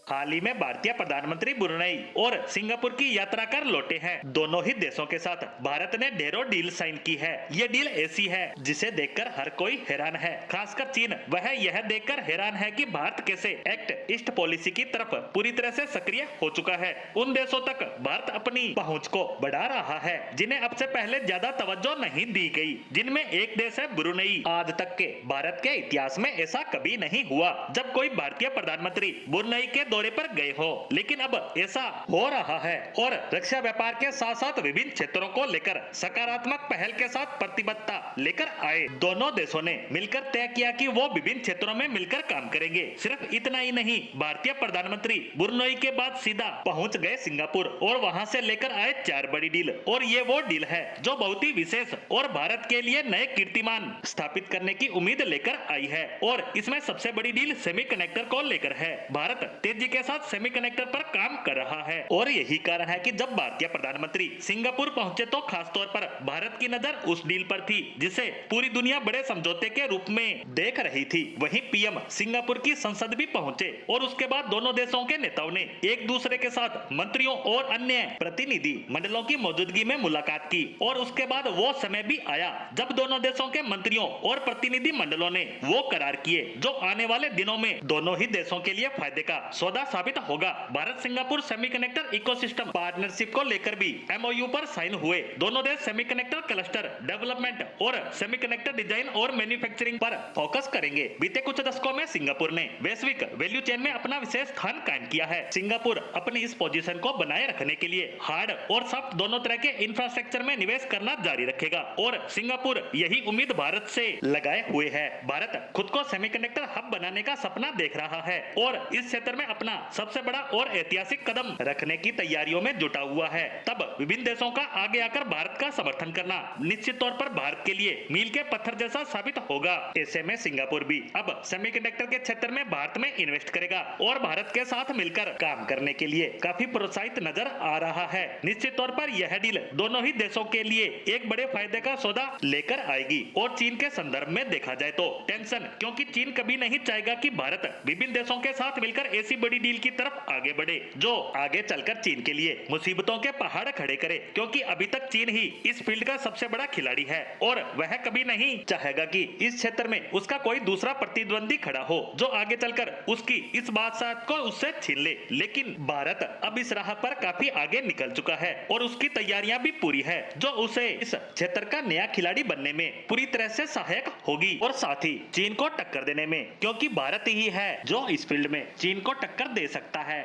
हाल ही में भारतीय प्रधानमंत्री ब्रुनेई और सिंगापुर की यात्रा कर लौटे हैं। दोनों ही देशों के साथ भारत ने ढेरों डील साइन की है। ये डील ऐसी है जिसे देखकर हर कोई हैरान है, खासकर चीन। वह यह देखकर हैरान है कि भारत कैसे एक्ट ईस्ट पॉलिसी की तरफ पूरी तरह से सक्रिय हो चुका है। उन देशों तक भारत अपनी पहुंच को बढ़ा रहा है जिन्हें अब से पहले ज्यादा तवज्जो नहीं दी गई, जिनमें एक देश है ब्रुनेई। आज तक के भारत के इतिहास में ऐसा कभी नहीं हुआ जब कोई भारतीय प्रधानमंत्री ब्रुनेई के दौरे पर गए हो, लेकिन अब ऐसा हो रहा है और रक्षा व्यापार के साथ साथ विभिन्न क्षेत्रों को लेकर सकारात्मक पहल के साथ प्रतिबद्धता लेकर आए। दोनों देशों ने मिलकर तय किया कि वो विभिन्न क्षेत्रों में मिलकर काम करेंगे। सिर्फ इतना ही नहीं, भारतीय प्रधानमंत्री ब्रुनेई के बाद सीधा पहुंच गए सिंगापुर और वहां से लेकर आए 4 बड़ी डील। और ये वो डील है जो बहुत ही विशेष और भारत के लिए नए कीर्तिमान स्थापित करने की उम्मीद लेकर आई है। और इसमें सबसे बड़ी डील सेमीकंडक्टर को लेकर है। भारत तेजी के साथ सेमीकंडक्टर पर काम कर रहा है और यही कारण है कि जब भारतीय प्रधानमंत्री सिंगापुर पहुंचे तो खास तौर पर भारत की नजर उस डील पर थी जिसे पूरी दुनिया बड़े समझौते के रूप में देख रही थी। वहीं पीएम सिंगापुर की संसद भी पहुंचे और उसके बाद दोनों देशों के नेताओं ने एक दूसरे के साथ मंत्रियों और अन्य प्रतिनिधि मंडलों की मौजूदगी में मुलाकात की। और उसके बाद वो समय भी आया जब दोनों देशों के मंत्रियों और प्रतिनिधि मंडलों ने वो करार किए जो आने वाले दिनों में दोनों ही देशों के लिए फायदे का सौदा साबित होगा। Bharat Singapore semiconductor ecosystem partnership को लेकर भी एमओयू पर साइन हुए। दोनों देश सेमीकंडक्टर क्लस्टर डेवलपमेंट और सेमीकंडक्टर डिजाइन और मैन्युफैक्चरिंग पर फोकस करेंगे। बीते कुछ दशकों में सिंगापुर ने वैश्विक वैल्यू चेन में अपना विशेष स्थान कायम किया है। सिंगापुर अपनी इस पोजीशन को बनाए रखने के लिए हार्ड और सॉफ्ट दोनों तरह के इंफ्रास्ट्रक्चर में निवेश करना जारी रखेगा और सिंगापुर यही उम्मीद भारत से लगाए हुए है। भारत खुद को सेमीकंडक्टर हब बनाने का सपना देख रहा है और इस क्षेत्र में अपना सबसे बड़ा और ऐतिहासिक कदम रखने की तैयारियों में जुटा हुआ है। तब विभिन्न देशों का आगे आकर भारत का समर्थन करना निश्चित तौर पर भारत के लिए मील के पत्थर जैसा साबित होगा। ऐसे में सिंगापुर भी अब सेमीकंडक्टर के क्षेत्र में भारत में इन्वेस्ट करेगा और भारत के साथ मिलकर काम करने के लिए काफी प्रोत्साहित नजर आ रहा है। निश्चित तौर पर यह डील दोनों ही देशों के लिए एक बड़े फायदे का सौदा लेकर आएगी। और चीन के संदर्भ में देखा जाए तो टेंशन, क्योंकि चीन कभी नहीं चाहेगा कि भारत विभिन्न देशों के साथ मिलकर ऐसी बड़ी डील की तरफ आगे बढ़े जो आगे चलकर चीन के लिए मुसीबतों के पहाड़ खड़े करे, क्योंकि अभी तक चीन ही इस फील्ड का सबसे बड़ा खिलाड़ी है और वह कभी नहीं चाहेगा कि इस क्षेत्र में उसका कोई दूसरा प्रतिद्वंदी खड़ा हो जो आगे चलकर उसकी इस बादशाहत को उससे छीन ले। लेकिन भारत अब इस राह पर काफी आगे निकल चुका है और उसकी तैयारियां भी पूरी है जो उसे इस क्षेत्र का नया खिलाड़ी बनने में पूरी तरह से सहायक होगी और साथ ही चीन को टक्कर देने में, क्योंकि भारत ही है जो इस फील्ड में चीन को टक्कर दे सकता है।